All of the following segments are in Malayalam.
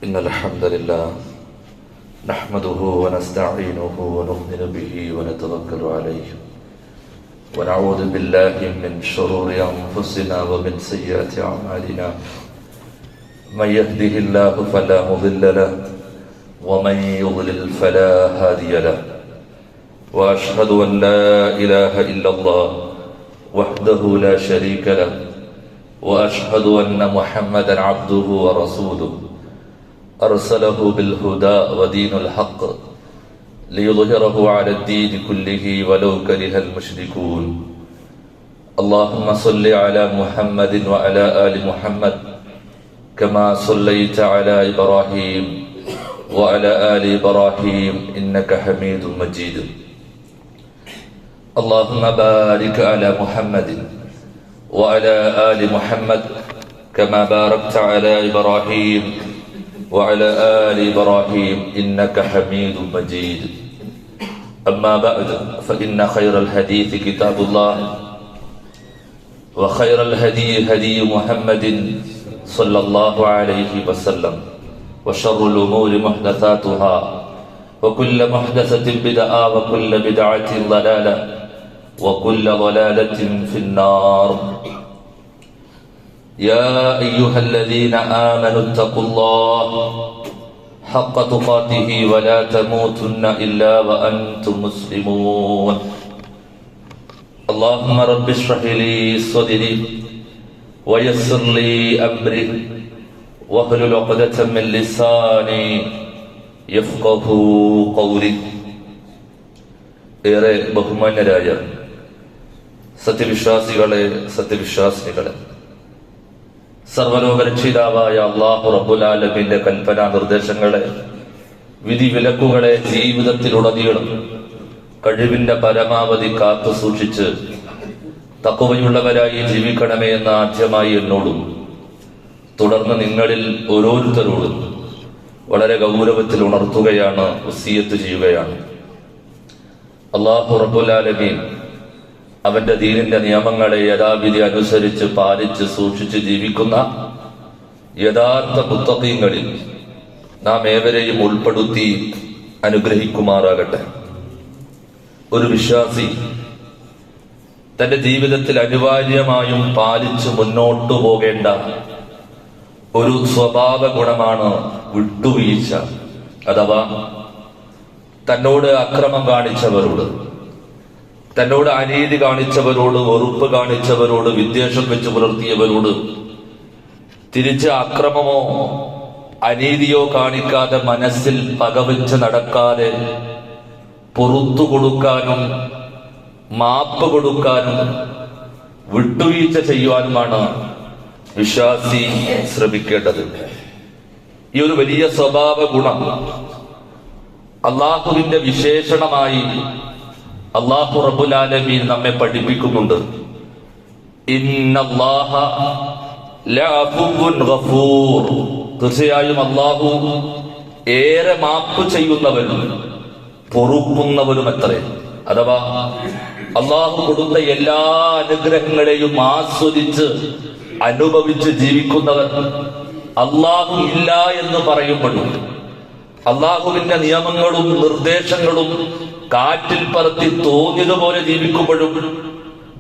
إن الحمد لله نحمده ونستعينه ونؤمن به ونتوكل عليه ونعوذ بالله من شرور أنفسنا ومن سيئات أعمالنا من يهده الله فلا مضل له ومن يضلل فلا هادي له وأشهد أن لا إله إلا الله وحده لا شريك له وأشهد أن محمدا عبده ورسوله أرسله بالهدى ودين الحق ليظهره على الدين كله ولو كره المشركون اللهم صل على محمد وعلى آل محمد كما صليت على إبراهيم وعلى آل إبراهيم إنك حميد مجيد اللهم بارك على محمد وعلى آل محمد كما باركت على إبراهيم وعلى آل إبراهيم إنك حميد مجيد أما بعد فإن خير الحديث كتاب الله وخير الهدي هدي محمد صلى الله عليه وسلم وشر الأمور محدثاتها وكل محدثة بدعة وكل بدعة ضلالة وكل ضلالة في النار يا أيها الذين آمنوا اتقوا الله حق تقاته ولا تموتن إلا وأنتم مسلمون اللهم رب اشرح لي صدري ويسر لي أمري واحلل عقدة من لساني يفقه قولي ഏറെ ബഹുമാന്യരായ സത്യവിശ്വാസികളെ സത്യവിശ്വാസിനികളെ സർവലോകരക്ഷിതാവായ അല്ലാഹു റബ്ബുൽ ആലമീന്റെ കൽപ്പനാ നിർദ്ദേശങ്ങളെ വിധി വിലക്കുകളെ ജീവിതത്തിലുടനീളം കഴിവിന്റെ പരമാവധി കാത്തു സൂക്ഷിച്ച് തഖ്വയുള്ളവരായി ജീവിക്കണമേ എന്ന് ആദ്യമായി എന്നോടും തുടർന്ന് നിങ്ങളിൽ ഓരോരുത്തരോടും വളരെ ഗൗരവത്തിൽ ഉണർത്തുകയാണ്, വസിയ്യത്ത് ചെയ്യുകയാണ്. അല്ലാഹു റബ്ബുൽ ആലമീൻ അവന്റെ ദീനിന്റെ നിയമങ്ങളെ യഥാവിധി അനുസരിച്ച് പാലിച്ച് സൂക്ഷിച്ച് ജീവിക്കുന്ന യഥാർത്ഥ മുത്തഖീങ്ങളിൽ നാം ഏവരെയും ഉൾപ്പെടുത്തി അനുഗ്രഹിക്കുമാറാകട്ടെ. ഒരു വിശ്വാസി തന്റെ ജീവിതത്തിൽ അനിവാര്യമായും പാലിച്ച് മുന്നോട്ടു പോകേണ്ട ഒരു സ്വഭാവ ഗുണമാണ് വിട്ടുവീഴ്ച. അഥവാ തന്നോട് അക്രമം കാണിച്ചവരോട്, തന്നോട് അനീതി കാണിച്ചവരോട്, വെറുപ്പ് കാണിച്ചവരോട്, വിദ്വേഷം വെച്ച് പുലർത്തിയവരോട് തിരിച്ച് അക്രമമോ അനീതിയോ കാണിക്കാതെ മനസ്സിൽ പകവെച്ച് നടക്കാതെ പുറത്തു കൊടുക്കാനും മാപ്പ് കൊടുക്കാനും വിട്ടുവീഴ്ച ചെയ്യുവാനുമാണ് വിശ്വാസി ശ്രമിക്കേണ്ടത്. ഈ ഒരു വലിയ സ്വഭാവ ഗുണം അള്ളാഹുവിന്റെ വിശേഷണമായി അല്ലാഹു റബ്ബുൽ ആലമീൻ നമ്മെ പഠിപ്പിക്കുന്നുണ്ട്. ഇന്നല്ലാഹ ലഅഫുവ്വുൻ ഗഫൂർ. തീർച്ചയായും അല്ലാഹു ഏറെ മാപ്പ് ചെയ്യുന്നവനും പൊറുക്കുന്നവനും അത്രേ. അഥവാ അല്ലാഹു കൊടുത്ത എല്ലാ അനുഗ്രഹങ്ങളെയും ആസ്വദിച്ച് അനുഭവിച്ച് ജീവിക്കുന്നവർ അല്ലാഹു ഇല്ല എന്ന് പറയുമ്പോഴും അല്ലാഹുവിന്റെ നിയമങ്ങളും നിർദ്ദേശങ്ങളും കാറ്റിൽ പറത്തി തോന്നിയതുപോലെ ജീവിക്കുമ്പോഴും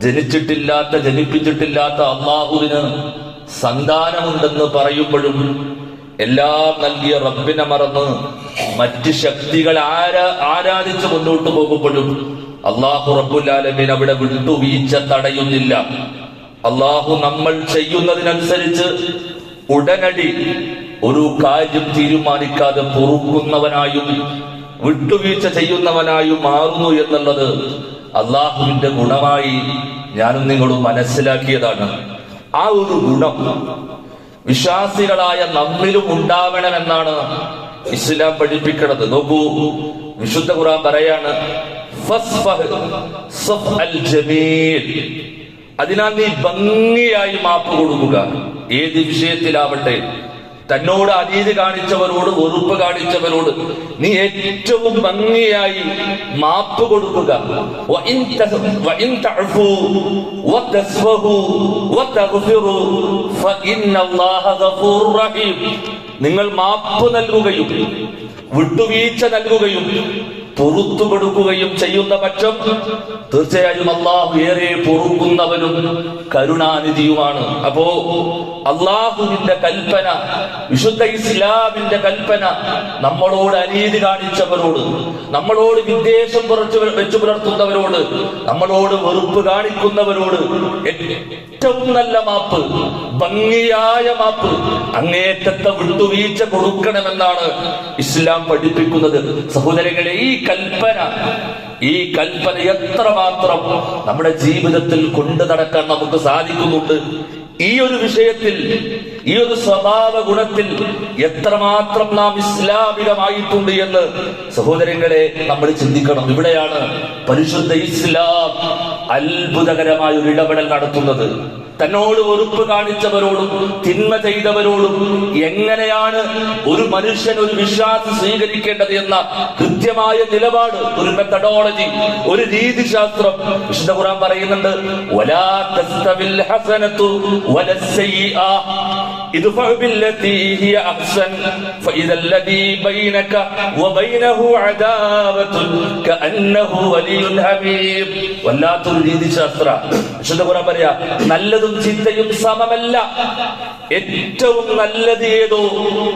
ജനിച്ചിട്ടില്ലാത്ത, ജനിപ്പിച്ചിട്ടില്ലാത്ത അള്ളാഹുവിന് സന്താനമുണ്ടെന്ന് പറയുമ്പോഴും എല്ലാം നൽകിയ റബ്ബിനെ മറന്ന് മറ്റ് ശക്തികൾ ആരാധിച്ച് മുന്നോട്ട് പോകുമ്പോഴും അള്ളാഹു റബ്ബുൽ ആലമീൻ അവിടെ വിട്ടുവീഴ്ച തടയുന്നില്ല. അള്ളാഹു നമ്മൾ ചെയ്യുന്നതിനനുസരിച്ച് ഉടനടി ഒരു കാര്യം തീരുമാനിക്കാതെ പൊറുക്കുന്നവനായും വിട്ടുവീഴ്ച ചെയ്യുന്നവനായും മാറുന്നു എന്നുള്ളത് അള്ളാഹുവിന്റെ ഗുണമായി ഞാനും നിങ്ങളും മനസ്സിലാക്കിയതാണ്. ആ ഒരു ഗുണം വിശ്വാസികളായ നമ്മിലും ഉണ്ടാവണമെന്നാണ് ഇസ്ലാം പഠിപ്പിക്കുന്നത്. നോക്കൂ, വിശുദ്ധ ഖുർആൻ പറയാണ്, അതിനാൽ നീ ഭംഗിയായി മാപ്പ് കൊടുക്കുക. ഏത് വിഷയത്തിലാവട്ടെ, തന്നോട് അനീതി കാണിച്ചവരോട്, വെറുപ്പ് കാണിച്ചവരോട് നീ ഏറ്റവും ഭംഗിയായി മാപ്പ് കൊടുക്കുക. നിങ്ങൾ മാപ്പ് നൽകുകയും വിട്ടുവീഴ്ച നൽകുകയും പൊറുത്തു കൊടുക്കുകയും ചെയ്യുന്ന പക്ഷം തീർച്ചയായും അള്ളാഹു ഏറെ പൊറുക്കുന്നവനും കരുണാനിധിയുമാണ്. അപ്പോ അള്ളാഹുവിന്റെ കൽപ്പന, വിശുദ്ധ ഇസ്ലാമിന്റെ കൽപ്പന, നമ്മളോട് അനീതി കാണിച്ചവരോട്, നമ്മളോട് വിദ്വേഷം വെച്ചു പുലർത്തുന്നവരോട്, നമ്മളോട് വെറുപ്പ് കാണിക്കുന്നവരോട് ഏറ്റവും നല്ല മാപ്പ്, ഭംഗിയായ മാപ്പ്, അങ്ങേറ്റത്തെ വിട്ടുവീഴ്ച കൊടുക്കണമെന്നാണ് ഇസ്ലാം പഠിപ്പിക്കുന്നത്. സഹോദരങ്ങളെ, ഈ കൽപ്പന എത്രമാത്രം നമ്മുടെ ജീവിതത്തിൽ കൊണ്ടു നടക്കാൻ നമുക്ക് സാധിക്കുന്നുണ്ട്, ഈ ഒരു വിഷയത്തിൽ, ഈ ഒരു സ്വഭാവ ഗുണത്തിൽ എത്രമാത്രം നാം ഇസ്ലാമികമായിട്ടുണ്ട് എന്ന് സഹോദരങ്ങളെ നമ്മൾ ചിന്തിക്കണം. ഇവിടെയാണ് പരിശുദ്ധ ഇസ്ലാം അത്ഭുതകരമായ ഒരു ഇടപെടൽ നടത്തുന്നത്. തന്നോട് വെറുപ്പ് കാണിച്ചവരോടും തിന്മ ചെയ്തവരോടും എങ്ങനെയാണ് ഒരു മനുഷ്യൻ, ഒരു വിശ്വാസി സ്വീകരിക്കേണ്ടത് എന്ന കൃത്യമായ നിലപാട്, ഒരു മെത്തഡോളജി, ഒരു രീതിശാസ്ത്രം വിശുദ്ധ ഖുർആൻ പറയുന്നുണ്ട്. വലാ തസ്തവിൽ ഹസനതു വലസ്സയ്യിഅ ഇദ്ഫഅ ബില്ലതി ഹിയ അഹ്സൻ ഫഇദല്ലദീ ബൈനക വബൈനഹു അദാവത്തുൻ കഅന്നഹു വലിയുൻ ഹമീം. വല്ലാത്തൊരു രീതിശാസ്ത്ര വിശുദ്ധ ഖുർആൻ പറയാ, നല്ലതും ചീത്തയും സമമല്ല, ഏറ്റവും നല്ലത് ഏതോ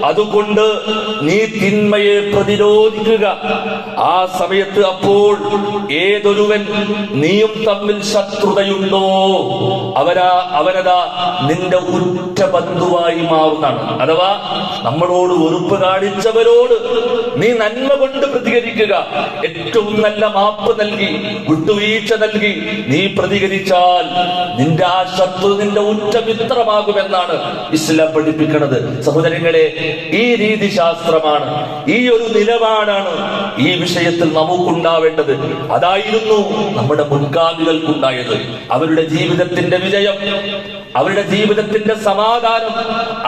അതുകൊണ്ട് നീ തിന്മയെ പ്രതിരോധിക്കുക. ആ സമയത്ത് അപ്പോൾ ഏതൊരുവൻ നീയും തമ്മിൽ ശത്രുതയുണ്ടോ അവനതാ നിന്റെ ഉറ്റ ബന്ധുവായി മാറുന്നതാണ്. അഥവാ നമ്മളോട് വെറുപ്പ് കാണിച്ചവരോട് നീ നന്മ കൊണ്ട് പ്രതികരിക്കുക. ഏറ്റവും നല്ല മാപ്പ് നൽകി, വിട്ടുവീഴ്ച നൽകി നീ പ്രതികരിച്ചാൽ നിന്റെ ആ ശത്രു നിന്റെ ഉറ്റ മിത്രമാകുമെന്നാണ് ഇസ്ലാം പഠിപ്പിക്കുന്നത്. സഹോദരങ്ങളെ, ഈ രീതിശാസ്ത്രമാണ്, ഈ ഒരു നിലപാടാണ് ഈ വിഷയത്തിൽ നമുക്കുണ്ടാവേണ്ടത്. അതായിരുന്നു നമ്മുടെ മുൻഗാമികൾക്കുണ്ടായത്. അവരുടെ ജീവിതത്തിന്റെ വിജയം, അവരുടെ ജീവിതത്തിന്റെ സമാധാനം,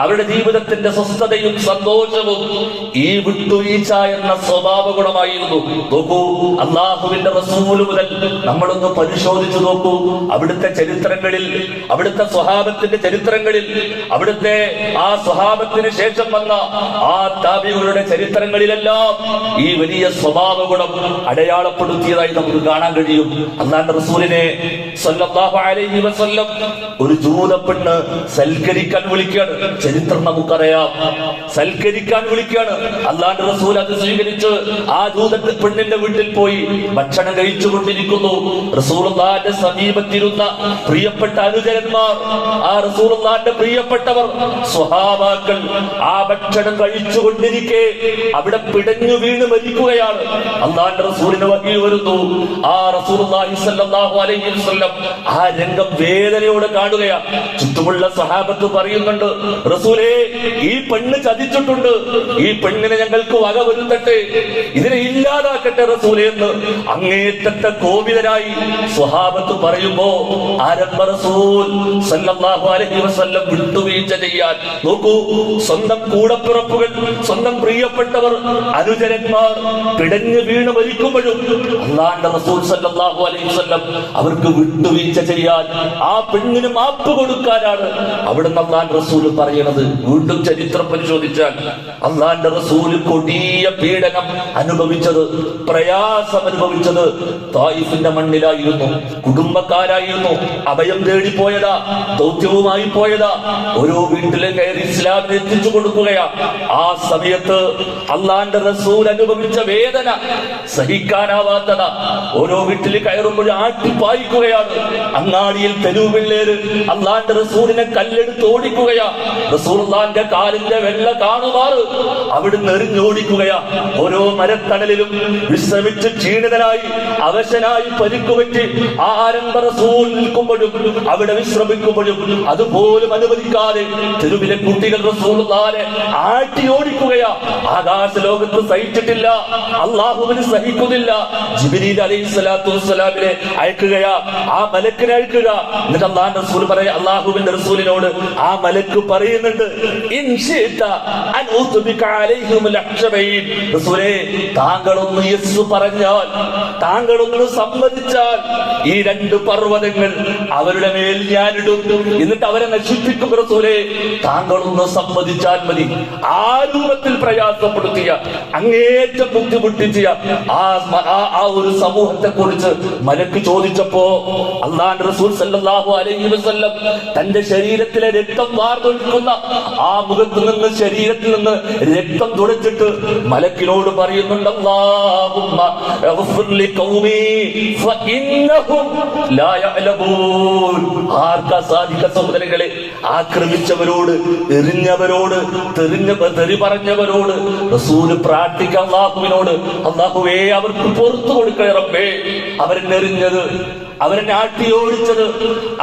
അവരുടെ ജീവിതത്തിന്റെ സ്വസ്ഥതയും സന്തോഷവും ഈ വിട്ടുവീഴ്ച എന്ന സ്വഭാവ ഗുണമായിരുന്നു. നോക്കൂ, അള്ളാഹുവിന്റെ റസൂല് മുതൽ നമ്മളൊന്ന് പരിശോധിച്ചു നോക്കൂ. അവിടുത്തെ ചരിത്രങ്ങളിൽ, അവിടുത്തെ സ്വഹാബത്തിന്റെ ചരിത്രങ്ങളിൽ, അവിടുത്തെ ആ സ്വഹാബത്തിന് ശേഷം വന്ന ആ താബിഈങ്ങളുടെ ചരിത്രങ്ങളിലെല്ലാം ഈ വലിയ സ്വഭാവ ഗുണം അടയാളപ്പെടുത്തിയതായി നമുക്ക് കാണാൻ കഴിയും. അല്ലാഹുവിന്റെ റസൂലിനെ സ്വല്ലല്ലാഹു അലൈഹി വസല്ലം ഒരു ജൂതപ്പെണ്ണ് സൽക്കരിക്കാൻ വിളിക്കുകയാണ്. ചരിത്രം നമുക്കറിയാം. സൽക്കരിക്കാൻ വിളിക്കുകയാണ്. അല്ലാഹുവിന്റെ റസൂൽ അത് സ്വീകരിച്ച് ആ ജൂത പെണ്ണിന്റെ വീട്ടിൽ പോയി ഭക്ഷണം കഴിച്ചുകൊണ്ടിരിക്കുന്നു. റസൂലുള്ളാഹിന്റെ സമീപത്തിരുന്ന പ്രിയപ്പെട്ട അനുചരന്മാർ, ആ റസൂലുള്ളാഹിന്റെ പ്രിയപ്പെട്ടവർ, സ്വഹാബാക്കൾ ആ ഭക്ഷണം കഴിച്ചുകൊണ്ടിരിക്കെ അവിടെ പിടഞ്ഞു വീണ് മരിക്കുകയാണ്. അല്ലാഹുവിന്റെ റസൂലിന് വഹി വരുന്നു. ആ റസൂലുള്ളാഹി സ്വല്ലല്ലാഹു അലൈഹി വസല്ലം ആ രംഗം വേദനയോടെ കാണുകയാണ്. ചുറ്റുമുള്ള സ്വഹാബത്ത് പറയുന്നുണ്ട്, റസൂലേ, ഈ പെണ്ണ് ചതിച്ചിട്ടുണ്ട്, ഈ പെണ്ണിനെ ഞങ്ങൾക്ക് വക വരുത്തട്ടെ, ഇതിനെ ഇല്ലാതാക്കട്ടെ റസൂലേ എന്ന് അങ്ങേറ്റത്തെ കോപിതരായി സ്വഹാബത്ത് പറയുമ്പോ ആരംഭ റസൂൽ സല്ലല്ലാഹു അലൈഹി വസല്ലം വിട്ടുവീഴ്ച ചെയ്യാൻ നോക്കൂ. സ്വന്തം കൂടപ്പിറപ്പുകൾ, സ്വന്തം പ്രിയപ്പെട്ടവർ, അനുചരന്മാർ പിടഞ്ഞു വീണ് മരിക്കുമ്പോഴും അല്ലാഹുവിന്റെ റസൂൽ സല്ലല്ലാഹു അലൈഹി വസല്ലം അവർക്ക് വിട്ടുവീഴ്ച ചെയ്യാൻ, ആ പെണ്ണിന് മാപ്പ് കൊടുക്കാനാണ് അവിടുന്ന് അല്ലാഹുവിന്റെ റസൂൽ പറയുന്നത്. വീണ്ടും ചരിത്രം പരിശോധിച്ചാൽ അല്ലാഹുവിന്റെ റസൂൽ കൊടിയ പീഡനം അനുഭവിച്ചത്, പ്രയാസം അനുഭവിച്ചത് തായിഫിന്റെ മണ്ണിലായിരുന്നു. കുടുംബക്കാരായിരുന്നു, അഭയം തേടിപ്പോയതാ, ദൗത്യവുമായി പോയതാ, ഓരോ വീട്ടിലും കയറി ഇസ്ലാമിനെ എത്തിച്ചു കൊടുക്കുകയാ. ആ സമയത്ത് അല്ലാഹുവിന്റെ റസൂൽ അനുഭവിച്ച വേദന സഹിക്കാനാവാത്തതാ. ഓരോ വീട്ടിൽ കയറുമ്പോൾ ആട്ടിപ്പായിക്കുകയാണ്. അങ്ങാടിയിൽ തെരുവ് പിള്ളേര് അല്ലാഹുവിന്റെ റസൂലിനെ കല്ലെടുത്ത് ഓടിക്കുകയാ. റസൂലുള്ളാഹിന്റെ കാലിന്റെ വെള്ള കാണുമാറ് അവിടുന്ന് എറിഞ്ഞോടിക്കുകയാ. ഓരോ മരത്തണലിലും വിശ്രമിച്ച് ക്ഷീണിതനായി, അവശനായി, പരിക്കുപറ്റി ആരംഭ റസൂൽ നിൽക്കുമ്പോഴും അവിടെ വിശ്രമിക്കുമ്പോഴും അതുപോലും അനുവദിക്കാതെ തെരുവിലെ കുട്ടികൾ റസൂലുള്ളാഹിനെ ആട്ടി ഓടിക്കുകയാ. ആകാശ ലോകത്ത് സഹിച്ചിട്ടില്ല, അള്ളാഹുവിന് സഹിക്കുന്നില്ല. ജിബ്രീൽ അലൈഹിസ്സലാത്തു വസ്സലാമിനെ അയക്കുകയാ, ആ മലക്കിനെ അയക്കുക. എന്നിട്ട് അല്ലാഹുവിന്റെ റസൂൽ പറയാ, അള്ളാഹുവിന്റെ റസൂലിനോട് ആ മലക്ക് പറയുന്നുണ്ട്, താങ്കളൊന്ന് യെസ് പറഞ്ഞാൽ, താങ്കളൊന്ന് സമ്മതിച്ചാൽ ഈ 2 പർവ്വതങ്ങൾ അവരുടെ മേൽ ഞാനിടും, എന്നിട്ട് അവരെ നശിപ്പിക്കും. റസൂലേ, താങ്കളൊന്ന് സമ്മതിച്ചാൽ മതി. ആ രൂപത്തിൽ പ്രയാസപ്പെടുത്തിയ, അങ്ങേറ്റം ബുദ്ധിമുട്ടിച്ച ആ ഒരു സമൂഹത്തെ കുറിച്ച് മലക്ക് ചോദിച്ചപ്പോ അല്ലാഹുവിന്റെ റസൂൽ സല്ലല്ലാഹു അലൈഹി വസല്ലം തന്റെ ശരീരത്തിലെ രക്തം വാർന്നൊഴുക്കുന്ന ആ മുഖത്ത് നിന്ന്, ശരീരത്തിൽ നിന്ന് രക്തം തുടച്ചിട്ട് മലക്കിനോട് പറയുന്നുണ്ട്, അല്ലാഹുമ്മ അഗ്ഫിർ ലിഖൗമി ഫഇന്നഹും ലാ യഅലമൂൻ. ആർക്കാ സാധിക്ക സഹോദരങ്ങളെ? ആക്രമിച്ചവരോട്, എറിഞ്ഞവരോട്, തെറി പറഞ്ഞവരോട് റസൂല് പ്രാർത്ഥിക്കുക അല്ലാഹുവിനോട്, അല്ലാഹുവേ അവർക്ക് പുറത്തു കൊടുക്കണേ റബ്ബേ. അവരെന്നെ എറിഞ്ഞത്, അവരെന്നെ ആട്ടിയോടിച്ചത്,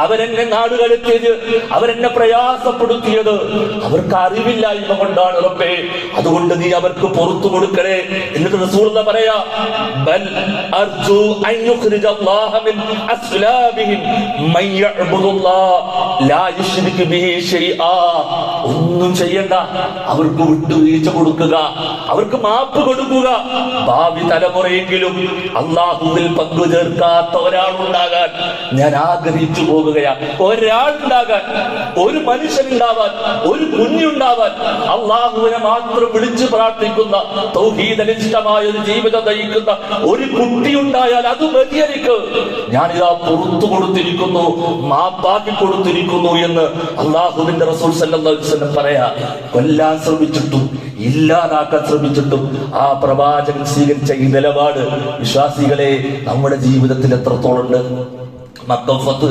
അവരെന്നെ നാടുകടത്തിയത്, അവരെന്നെ പ്രയാസപ്പെടുത്തിയത് അവർക്ക് അറിവില്ലായ്മ കൊണ്ടാണ് റബ്ബേ. അതുകൊണ്ട് നീ അവർക്ക് പുറത്തു കൊടുക്കണേ. എന്നിട്ട് റസൂലുള്ളാഹി പറയാ, ബൽ അർജു അൻ യുഖ്രിജല്ലാഹ മിൻ അസ്ലാബിഹിം മൻ യഅ്ബുദുല്ലാഹ ലാ യുശ്രികു ബിഹി ശൈആ. ഒന്നും ചെയ്യണ്ട, അവർക്ക് വിട്ടുവീഴ്ച കൊടുക്കുക, അവർക്ക് മാപ്പ് കൊടുക്കുക. ഭാവി തലമുറയെങ്കിലും അല്ലാഹുവിൽ പങ്കു ചേർക്കാത്ത ഒരാളുണ്ടാകാൻ ഞാൻ ആഗ്രഹിച്ചു പോകുകയാണ്. ഒരാളുണ്ടാകാൻ, ഒരു മനുഷ്യനുണ്ടാവാൻ, ഒരു കുഞ്ഞുണ്ടാവാൻ, അള്ളാഹുവിനെ മാത്രം വിളിച്ചു പ്രാർത്ഥിക്കുന്ന, തൗഹീദനിഷ്ഠമായ ഒരു ജീവിതം നയിക്കുന്ന ഒരു കുട്ടിയുണ്ടായാൽ അത് മതിയെനിക്ക്. ഞാനിതാ പുറത്തു കൊടുത്തിരിക്കുന്നു, മാപ്പാക്കി കൊടുത്തിരിക്കുന്നു എന്ന് അള്ളാഹുവിന്റെ റസൂൽ സല്ലല്ലാഹു അലൈഹി വസല്ലം പറയാ. കൊല്ലാൻ ശ്രമിച്ചിട്ടും ഇല്ലാതാക്കാൻ ശ്രമിച്ചിട്ടും ആ പ്രവാചകൻ സ്വീകരിച്ച ഈ നിലപാട് വിശ്വാസികളെ നമ്മുടെ ജീവിതത്തിൽ എത്രത്തോളം ഉണ്ട്? മക്കം ഫത്ത്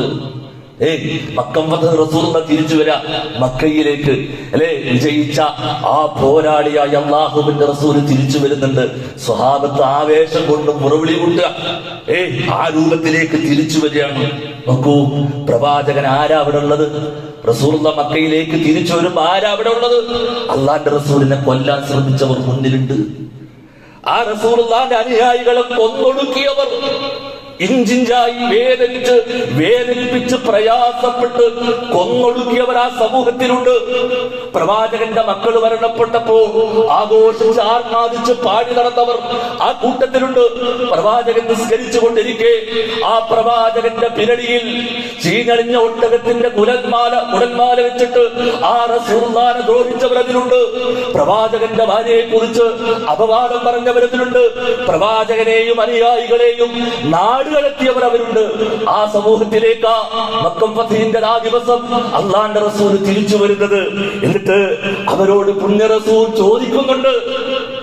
റസൂലുള്ളാഹി തിരിച്ചു വരാ മക്കയിലേക്ക്, അല്ലെ? വിജയിച്ച ആ പോരാളിയായ അല്ലാഹുവിന്റെ റസൂൽ തിരിച്ചു വരുന്നുണ്ട്. സ്വഹാബത്ത് ആവേശം കൊണ്ട് മുറവിളി കൂട്ടുക, ആ രൂപത്തിലേക്ക് തിരിച്ചു വരികയാണ്. നോക്കൂ, പ്രവാചകൻ ആരാ അവിടെ ഉള്ളത്? റസൂലുള്ളാഹി മക്കയിലേക്ക് തിരിച്ചു വരുമ്പോ ആരാ അവിടെ ഉള്ളത്? അള്ളാന്റെ റസൂലിനെ കൊല്ലാൻ ശ്രമിച്ചവർ മുന്നിലുണ്ട്. ആ റസൂലുള്ളാഹിന്റെ അനുയായികളെ കൊന്നൊടുക്കിയവർ, ഇഞ്ചിഞ്ചായി വേദനിപ്പിച്ച് പ്രയാസപ്പെട്ട് കൊന്നൊടുക്കിയവർ ആ സമൂഹത്തിലുണ്ട്. പ്രവാചകന്റെ മക്കൾ മരണപ്പെട്ടപ്പോ ആഘോഷിച്ച് ആർമാദിച്ച് പാടി നടന്നവർ ആ കൂട്ടത്തിലുണ്ട്. പ്രവാചകൻ നിസ്കരിച്ചു കൊണ്ടിരിക്കെ ആ പ്രവാചകന്റെ പിരടിയിൽ ചീഞ്ഞളിഞ്ഞ ഒട്ടകത്തിന്റെ കുടൽമാല വെച്ചിട്ട് ആ റസൂലുള്ളാഹിനെ ദ്രോഹിച്ചവർ അതിലുണ്ട്. പ്രവാചകന്റെ ഭാര്യയെ കുറിച്ച് അപവാദം പറഞ്ഞവരതിലുണ്ട്. പ്രവാചകനെയും അനുയായികളെയും നാടുകടത്തിയവർ അവരുണ്ട്. ആ സമൂഹത്തിലേക്ക് മക്കം ഫതഹിന്റെ ആ ദിവസം അള്ളാന്റെ റസൂൽ തിരിച്ചു വരുന്നത്. എന്നിട്ട് അവരോട് പുണ്യ റസൂൽ ചോദിക്കുന്നുണ്ട്,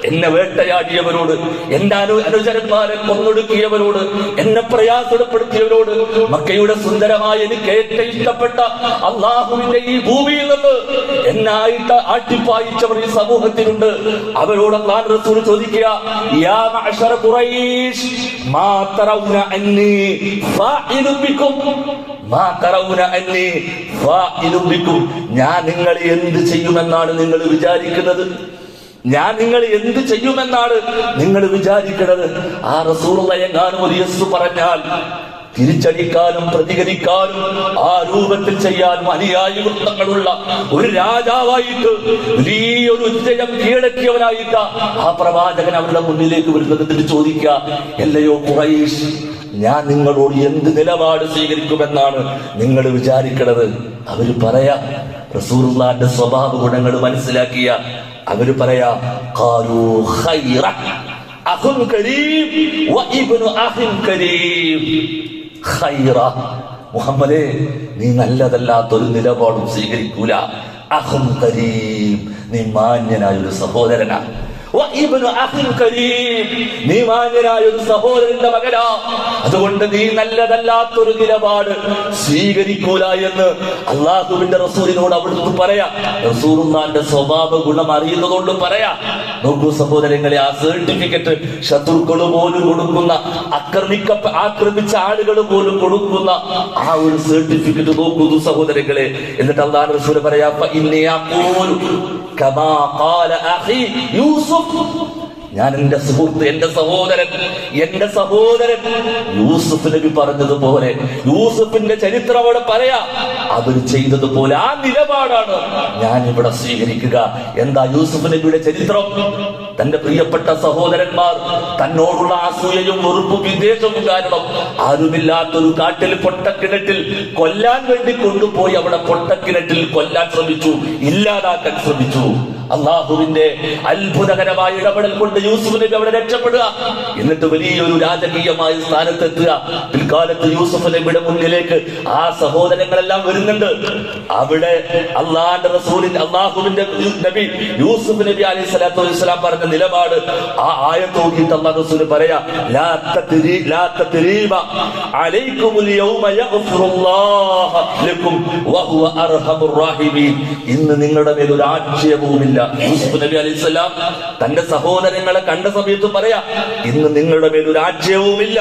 എന്നെ വേട്ടയാടിയവരോട്, എന്റെ അനുചരന്മാരെ കൊന്നൊടുക്കിയവരോട്, എന്നെ പ്രയാസപ്പെടുത്തിയവരോട്, മക്കയുടെ സുന്ദരമായ എനിക്ക് ഏറ്റവും ഇഷ്ടപ്പെട്ട അള്ളാഹുവിന്റെ ഈ ഭൂമിയിൽ നിന്ന് എന്നായിട്ട് ആട്ടിപ്പായിച്ചവർ ഈ സമൂഹത്തിലുണ്ട്. അവരോട് അല്ലാഹുവിന്റെ റസൂൽ ചോദിക്കുക, യാ മഅ്ശറ ഖുറൈശ് മാ തറൗന അന്നി ഫാഇലുൻ ബികും, മാ തറൗന അന്നി ഫാഇലുൻ ബികും. ഞാൻ നിങ്ങളെ എന്ത് ചെയ്യുമെന്നാണ് നിങ്ങൾ വിചാരിക്കുന്നത്? ഞാൻ നിങ്ങൾ എന്ത് ചെയ്യുമെന്നാണ് നിങ്ങൾ വിചാരിക്കുന്നത്? ആ റസൂലുള്ളാഹി എങ്ങാനും ഒരു യെസ് പറഞ്ഞാൽ തിരിച്ചടിക്കാനും പ്രതികരിക്കാനും ആ രൂപത്തിൽ ചെയ്യാനും അനുയായി വൃത്തങ്ങളുള്ള ഒരു രാജാവായിട്ട്, വലിയൊരു വിജയം കീഴടക്കിയവനായിട്ട് ആ പ്രവാചകൻ അവരുടെ മുന്നിലേക്ക് വരുന്നത്. എന്നിട്ട് ചോദിക്കുക, അല്ലയോ ഖുറൈശ്, ഞാൻ നിങ്ങളോട് എന്ത് നിലപാട് സ്വീകരിക്കുമെന്നാണ് നിങ്ങൾ വിചാരിക്കുന്നത്? അവര് പറയാ, റസൂലുള്ളാഹിന്റെ സ്വഭാവ ഗുണങ്ങൾ മനസ്സിലാക്കിയ അവര് പറയാ, ഖാലൂ ഖൈറ അഖുൻ കരീം വ ഇബ്നു അഖിൻ കരീം. ഖൈറ, മുഹമ്മദേ, നീ നല്ലതല്ലാത്തൊരു നിലപാടും സ്വീകരിക്കൂല. അഖുൻ കരീം, നീ മാന്യനായ ഒരു സഹോദരനാ. നീ മാന്യനായ ഒരു സഹോദരന്റെ മകനാ. അതുകൊണ്ട് നീ നല്ലതല്ലാത്തൊരു നിലപാട് സ്വീകരിക്കൂല എന്ന് അള്ളാഹുവിന്റെ റസൂലിനോട് അവിടുന്ന് പറയാ. റസൂലുള്ളാഹിന്റെ സ്വഭാവ ഗുണം അറിയുന്നതുകൊണ്ട് പറയാ. നോക്കൂ സഹോദരങ്ങളെ, ആ സർട്ടിഫിക്കറ്റ് ശത്രുക്കൾ പോലും കൊടുക്കുന്ന, ആക്രമിച്ച ആളുകൾ പോലും കൊടുക്കുന്ന ആ ഒരു സർട്ടിഫിക്കറ്റ് നോക്കൂ സഹോദരങ്ങളെ. എന്നിട്ട് അള്ളാഹുവിന്റെ റസൂൽ പറയാ, ഞാൻ എന്റെ സുഹൃത്ത്, എന്റെ സഹോദരൻ യൂസുഫ് നബി പറഞ്ഞതുപോലെ, യൂസുഫിന്റെ ചരിത്രം അവിടെ പറയാ, അവർ ചെയ്തതുപോലെ ആ നിലപാടാണ് ഞാൻ ഇവിടെ സ്വീകരിക്കുക. എന്താ യൂസുഫ് നബിയുടെ ചരിത്രം? തന്റെ പ്രിയപ്പെട്ട സഹോദരന്മാർ തന്നോടുള്ള അസൂയയും വെറുപ്പും വിദ്വേഷവും കാരണം ആരുമില്ലാത്തൊരു കാട്ടിൽ പൊട്ടക്കിണറ്റിൽ കൊല്ലാൻ വേണ്ടി കൊണ്ടുപോയി അവിടെ പൊട്ടക്കിണറ്റിൽ കൊല്ലാൻ ശ്രമിച്ചു, ഇല്ലാതാക്കാൻ ശ്രമിച്ചു. അള്ളാഹുവിന്റെ അത്ഭുതകരമായ ഇടപെടൽ കൊണ്ട് യൂസുഫ് നബി അവിടെ രക്ഷപ്പെടുക, എന്നിട്ട് വലിയൊരു രാജകീയമായ സ്ഥാനത്തെത്തുക. പിൽക്കാലത്ത് യൂസുഫ് നബിയുടെ മുന്നിലേക്ക് ആ സഹോദരങ്ങളെല്ലാം വരുന്നുണ്ട്. അവിടെ അള്ളാഹുവിന്റെ നബി യൂസുഫ് നബി അലൈഹി സ്വലാത്തു വസ്സലാം പറഞ്ഞ നിലപാട് ആ ആയത്ത് നോക്കിയിട്ട് അള്ളാഹു റസൂൽ പറയാ, ലാ തത്രീബ അലൈക്കുമുൽ യൗമ യഗ്ഫിറുല്ലാഹു ലക്കും വഹുവ അർഹമുർ റഹീമീൻ. ഇന്ന് നിങ്ങളുടെ മേൽ ഒരു ആക്ഷേപവുമില്ല. യൂസുഫ് നബി അലൈഹി സ്വലാം തന്റെ സഹോദരങ്ങളെ കണ്ട സമയത്ത് പറയാ, ഇന്ന് നിങ്ങളുടെ മേൽ ഒരു ആക്ഷേപവുമില്ല,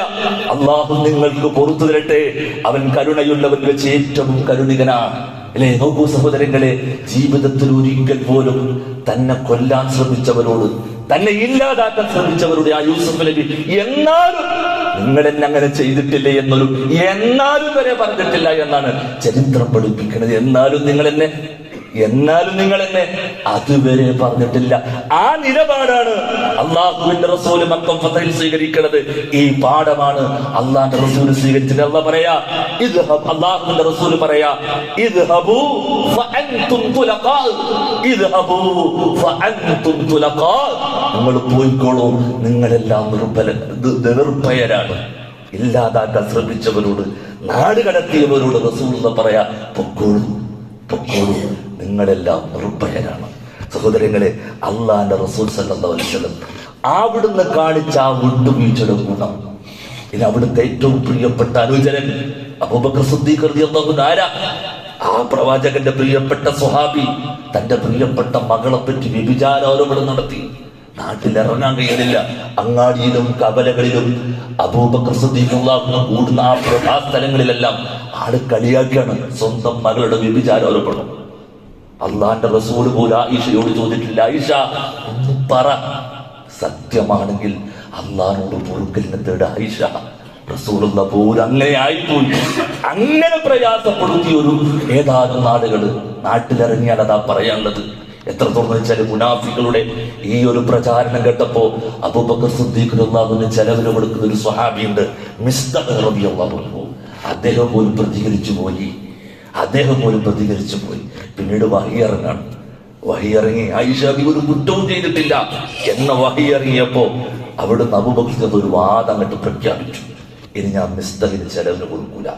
അള്ളാഹു നിങ്ങൾക്ക് പുറത്തു തരട്ടെ, അവൻ കരുണയുള്ളവൻ വെച്ച് ഏറ്റവും കരുണികനാണ്. അല്ലെ, നോക്കൂ സഹോദരങ്ങളെ, ജീവിതത്തിൽ ഒരിക്കൽ പോലും തന്നെ കൊല്ലാൻ ശ്രമിച്ചവരോട്, തന്നെ ഇല്ലാതാക്കാൻ ശ്രമിച്ചവരുടെ ആ യൂസുഫ് നബി എന്നാലും നിങ്ങൾ എന്നെ അങ്ങനെ ചെയ്തിട്ടില്ലേ എന്നൊരു എന്നാലും വരെ പറഞ്ഞിട്ടില്ല എന്നാണ് ചരിത്രം പഠിപ്പിക്കുന്നത്. എന്നാലും നിങ്ങൾ എന്നെ അതുവരെ പറഞ്ഞിട്ടില്ല. ആ നിലപാടാണ് അള്ളാഹുവിന്റെ റസൂൽ മക്കം ഫതഹിൽ സ്വീകരിക്കുന്നത്. ഈ പാഠമാണ് അള്ളാഹുവിന്റെ റസൂൽ സ്വീകരിച്ചത്. അള്ളാഹുവിന്റെ റസൂൽ പറയാ, ഇദ്ഹബൂ ഫഅൻതും തുലഖാ, ഇദ്ഹബൂ ഫഅൻതും തുലഖാ, നിങ്ങൾ പോയിക്കോളൂ, നിങ്ങളെല്ലാം നിർഭയരാണ്. ഇല്ലാതാക്കാൻ ശ്രമിച്ചവരോട്, നാട് കടത്തിയവരോട് റസൂൽ പറയാ, പൊക്കോളൂ, നിങ്ങളെല്ലാം നിർഭയരാണ്. സഹോദരങ്ങളെ, അള്ളാന്റെ റസൂൽ സല്ലല്ലാഹു അലൈഹി വസല്ലം അവിടുന്ന് കാണിച്ച ആ വിട്ടുവീഴ്ചയുടെ ഗുണം, ഇനി അവിടുത്തെ ഏറ്റവും പ്രിയപ്പെട്ട അനുചരൻ അബൂബക്കർ സിദ്ദീഖ് റളിയല്ലാഹു അൻഹു ആരാ? ആ പ്രവാചകന്റെ പ്രിയപ്പെട്ട സ്വഹാബി തന്റെ പ്രിയപ്പെട്ട മകളെ പറ്റി വ്യഭിചാരോപണം നടത്തി. നാട്ടിലിറങ്ങാൻ കഴിയുന്നില്ല. അങ്ങാടിയിലും കവലകളിലും അബൂബക്കർ സിദ്ദീഖ് റളിയല്ലാഹു അൻഹു കൂടുന്ന ആ സ്ഥലങ്ങളിലെല്ലാം ആള് കളിയാക്കിയാണ് സ്വന്തം മകളുടെ വ്യഭിചാരോപണം. അള്ളാന്റെ റസൂൽ പോലും ആയിഷയോട് ചോദിച്ചിട്ടില്ല, ആയിഷ ഒന്ന് പറ, സത്യമാണെങ്കിൽ അള്ളാഹിനോട് പൊറുക്കലിനെ തേട ആയിഷ. റസൂലുള്ള പോലും അങ്ങനെ ആയിപ്പോയി. അങ്ങനെ പ്രയാസപ്പെടുത്തിയ ഒരു ഏതാനും നാട്ടിലിറങ്ങിയാൽ അതാ പറയാനുള്ളത്. എത്രത്തോളം വെച്ചാൽ മുനാഫികളുടെ ഈ ഒരു പ്രചാരണം കേട്ടപ്പോ അബൂബക്കർ സിദ്ദീഖ് റളിയല്ലാഹു അൻഹു ചെലവിന് കൊടുക്കുന്ന ഒരു സ്വഹാബിയുണ്ട്, മിസ്തഹ് റളിയല്ലാഹു അൻഹു. അദ്ദേഹം പോലും പ്രതികരിച്ചു പോയി. പിന്നീട് വഹി ഇറങ്ങി ആയിഷ ഒരു കുറ്റവും ചെയ്തിട്ടില്ല എന്ന വഹി ഇറങ്ങിയപ്പോ അവിടുന്ന് അബൂബക്കർ ഒരു വാദം അങ്ങോട്ട് പ്രഖ്യാപിച്ചു, ഇനി ഞാൻ മിസ്തഹിന് ചെലവിന് കൊടുക്കൂല.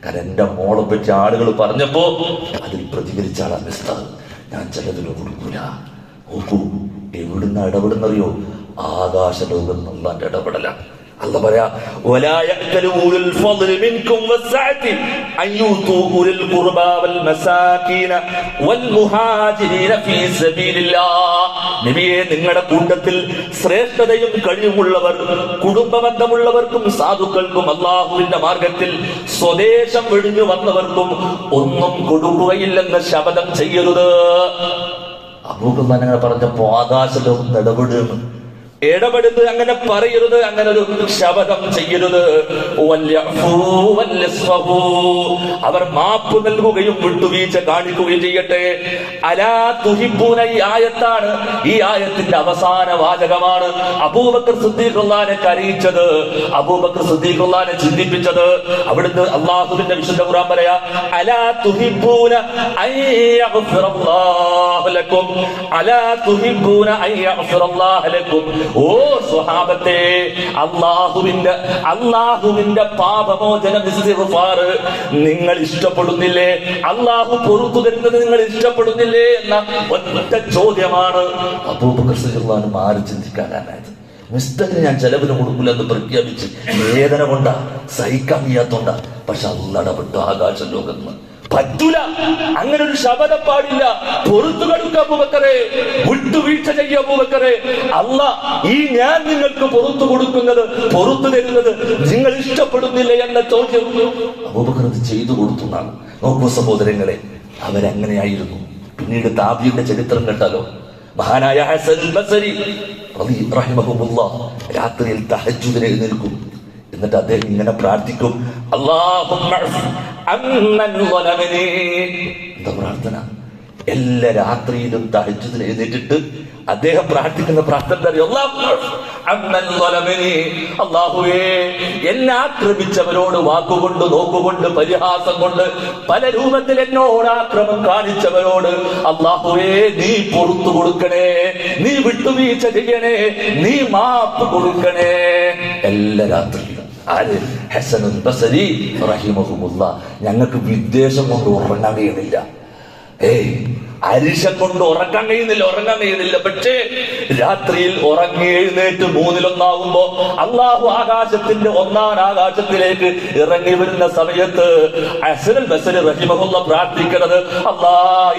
കാരണം എന്റെ മോളെ പറ്റി ആളുകൾ പറഞ്ഞപ്പോ അതിൽ പ്രതികരിച്ച ആളാ മിസ്തഹ്, ഞാൻ ചെലവിന് കൊടുക്കൂല. നോക്കൂ, എവിടുന്ന ഇടപെടുന്നറിയോ? ആകാശ ലോകം അല്ലാഹുവിന്റെ ഇടപെടല. അല്ലാഹു പറയാ, വലാ യഅ്കലു ഉലുൽ ഫദ്ലി മിൻകും വസ്സഅതി അയ്യൂതു ഉലുൽ ഖുർബാ വൽ മസാകീന വൽ മുഹാജിരീന ഫീ സബീലില്ലാഹ്. നബിയെ, നിങ്ങളുടെ കൂട്ടത്തിൽ ശ്രേഷ്ഠതയും കഴിവുമുള്ളവർ, കുടുംബബന്ധമുള്ളവർക്കും സാധുക്കൾക്കും അല്ലാഹുവിന്റെ മാർഗത്തിൽ സ്വദേശം വെടിഞ്ഞു വന്നവർക്കും ഒന്നും കൊടുക്കുകയില്ലെന്ന് ശപഥം ചെയ്യരുത്. അബൂബക്കർ അങ്ങനെ പറഞ്ഞപ്പോ ആകാശലോകം ഇടപെടുന്നത്, അങ്ങനെ പറയരുത്, അങ്ങനെ ഒരു ശപഥം ചെയ്യരുത്. അവർ മാപ്പ് നൽകുകയും വിട്ടുവീഴ്ച കാണിക്കുകയും ചെയ്യട്ടെ. അലാ തുഹിബ്ബൂന, ഈ ആയത്താണ്, ഈ ആയത്തിന്റെ അവസാന വാചകമാണ് അബൂബക്കർ സിദ്ദീഖ് റളിയല്ലാഹു അൻഹു അറിയിച്ചത്, അബൂബക്കർ സിദ്ദീഖ് റളിയല്ലാഹു അൻഹു ചിന്തിപ്പിച്ചത്. അവിടുന്ന് അല്ലാഹുവിന്റെ വിശുദ്ധ ഖുർആൻ പറയാ, അലാ തുഹിബ്ബൂന അയ്യഗ്ഫിറല്ലാഹു ലക്കും, അലാ തുഹിബ്ബൂന അയ്യഗ്ഫിറല്ലാഹു ലക്കും. ഓ സ്വഹാബത്തെ, അള്ളാഹുവിന്റെ പാപമോചനം ഇസ്തിഗ്ഫാർ നിങ്ങൾ ഇഷ്ടപ്പെടുന്നില്ലേ? അള്ളാഹു പൊറുത്തു തരുന്നത് നിങ്ങൾ ഇഷ്ടപ്പെടുന്നില്ലേ എന്ന ഒറ്റ ചോദ്യമാണ് അബൂബക്കർ റളിയല്ലാഹു അൻഹു മാറി ചിന്തിക്കാനായത്. മിസ്തഹിന് ഞാൻ ചെലവിന് കൊടുക്കില്ല എന്ന് പ്രഖ്യാപിച്ച് വേദന കൊണ്ടാ, സഹിക്കാൻ വയ്യാത്തോണ്ടാ. പക്ഷെ അള്ളാഹ് ഇടപെട്ടു ആകാശ ലോകത്ത്. പറ്റൂല, അങ്ങനെ ഒരു ശപഥം പാടില്ല. പൊറുത്തു കൊടുക്കുക അബൂബക്കറെ, വിട്ടുവീഴ്ച ചെയ്യ അബൂബക്കറെ. അല്ലാഹ് ഈ ഞാൻ നിങ്ങൾക്ക് പുറത്തു കൊടുക്കുന്നത്, പുറത്തു തരുന്നത് നിങ്ങൾ ഇഷ്ടപ്പെടുന്നില്ല എന്ന ചോദ്യം അബൂബക്കർ ചെയ്തു കൊടുത്തു എന്നാണ്. നോക്കൂ സഹോദരങ്ങളെ, അവരങ്ങനെയായിരുന്നു. പിന്നീട് താബിയുടെ ചരിത്രം കേട്ടാലോ, മഹാനായ ഹസൻ ബസരി റഹിമഹുല്ലാഹ് രാത്രിയിൽ തഹജ്ജുദിന് എഴുന്നേൽക്കും. എന്നിട്ട് അദ്ദേഹം ഇങ്ങനെ പ്രാർത്ഥിക്കും, അല്ലാഹുമ്മ അമ്മൻ ളലമനി. എന്താ പ്രാർത്ഥന? എല്ലാ രാത്രിയിലും തഹജ്ജുദിന് എഴുന്നേറ്റിട്ട് അദ്ദേഹം പ്രാർത്ഥിക്കുന്ന പ്രാർത്ഥന അറിയോ? അല്ലാഹുവേ, എന്നെ ആക്രമിച്ചവരോട് വാക്കുകൊണ്ട്, നോക്കുകൊണ്ട്, പരിഹാസം കൊണ്ട്, പല രൂപത്തിൽ എന്നോട് ആക്രമം കാണിച്ചവരോട് അല്ലാഹുവേ നീ പുറത്തു കൊടുക്കണേ, നീ വിട്ടുവീഴ്ച ചെയ്യണേ, നീ മാപ്പ് കൊടുക്കണേ. എല്ലാ രാത്രിയിലും ആര്? ഹസനുൽ ബസരി റഹിമഹുല്ലാഹ്. ഞങ്ങൾക്ക് വിദ്വേഷം കൊണ്ട് ഉറങ്ങാൻ കഴിയുന്നില്ല, അരിശം കൊണ്ട് ഉറങ്ങാൻ കഴിയുന്നില്ല. പക്ഷേ രാത്രിയിൽ ഉറങ്ങി എഴുന്നേറ്റ് 1/3 അള്ളാഹു ആകാശത്തിന്റെ 1ാം ആകാശത്തിലേക്ക് ഇറങ്ങി വരുന്ന സമയത്ത് ഹസനുൽ ബസരി റഹിമഹുല്ലാഹ് പ്രാർത്ഥിക്കുന്നത്,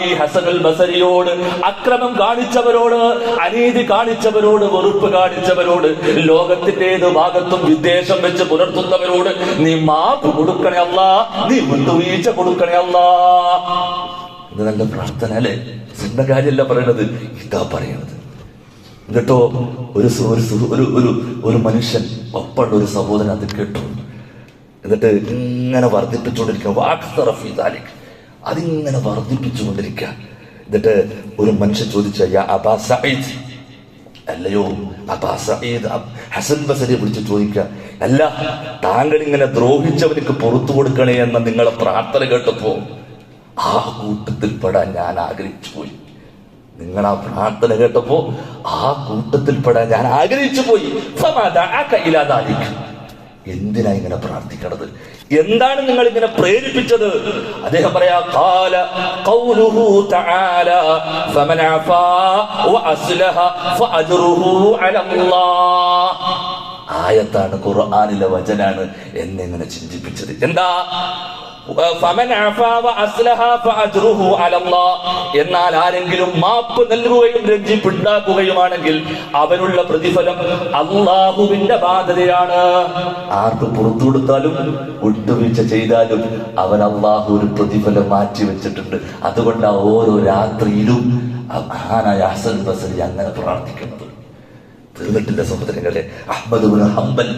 ഈ ഹസനുൽ ബസരിയോട് അക്രമം കാണിച്ചവരോട്, അനീതി കാണിച്ചവരോട്, വെറുപ്പ് കാണിച്ചവരോട്, ലോകത്തിന്റെ ഏത് ഭാഗത്തും വിദ്വേഷം വെച്ച് പുലർത്തുന്നവരോട് നീ മാപ്പ് കൊടുക്കണേ അല്ലാ, നീ വിട്ടുവീഴ്ച കൊടുക്കണേ അല്ലാ. ഇത് നല്ല പ്രാർത്ഥന അല്ലേ? സ്വന്തം കാര്യമല്ല പറയണത്, ഇതാ പറയണത്. എന്നിട്ടോ ഒരു മനുഷ്യൻ ഒപ്പമുള്ള ഒരു സഹോദരൻ അത് കേട്ടു. എന്നിട്ട് ഇങ്ങനെ വർദ്ധിപ്പിച്ചുകൊണ്ടിരിക്കുക, അതിങ്ങനെ വർദ്ധിപ്പിച്ചുകൊണ്ടിരിക്കുക. എന്നിട്ട് ഒരു മനുഷ്യൻ ചോദിച്ച, യാ അബാ സഈദ്, അല്ലയോ അബാ സഈദ്, ഹസൻ ബസരിയെ വിളിച്ച് ചോദിക്കുക, അല്ല താങ്കൾ ഇങ്ങനെ ദ്രോഹിച്ചവർക്ക് പുറത്തു കൊടുക്കണേ എന്ന നിങ്ങളെ പ്രാർത്ഥന കേട്ടപ്പോ ആ കൂട്ടത്തിൽപ്പെടാൻ ഞാൻ ആഗ്രഹിച്ചു പോയി. നിങ്ങൾ ആ പ്രാർത്ഥന കേട്ടപ്പോ ആ കൂട്ടത്തിൽപ്പെടാൻ ഞാൻ ആഗ്രഹിച്ചു പോയി. എന്തിനാ ഇങ്ങനെ പ്രാർത്ഥിക്കണത്? എന്താണ് നിങ്ങൾ ഇങ്ങനെ പ്രേരിപ്പിച്ചത്? അദ്ദേഹം പറയാ, ഖാല ഖൗലുഹു തആല ഫമൻ അഫാ വഅസ്ലഹ ഫഅജ്റുഹു അലല്ലാഹ്. ആയത്താണ്, ഖുർആനിലെ വചനാണ് എന്നെ ഇങ്ങനെ ചിന്തിപ്പിച്ചത്. എന്താ? എന്നാൽ ആരെങ്കിലും മാപ്പ് നൽകുകയും രഞ്ജിപ്പുണ്ടാക്കുകയുമാണെങ്കിൽ അവനുള്ള പ്രതിഫലം അള്ളാഹുവിന്റെ ബാധ്യതയാണ്. ആർക്ക് പുറത്തു കൊടുത്താലും വിട്ടുവീഴ്ച ചെയ്താലും അവൻ അള്ളാഹു ഒരു പ്രതിഫലം മാറ്റി വെച്ചിട്ടുണ്ട്. അതുകൊണ്ടാണ് ഓരോ രാത്രിയിലും മഹാനായ ഹസൻ ബസരി അങ്ങനെ പ്രാർത്ഥിക്കുന്നത്. തീർന്നിട്ടില്ല സഹോദരങ്ങളെ. അഹ്മദ് ഇബ്നു ഹംബൽ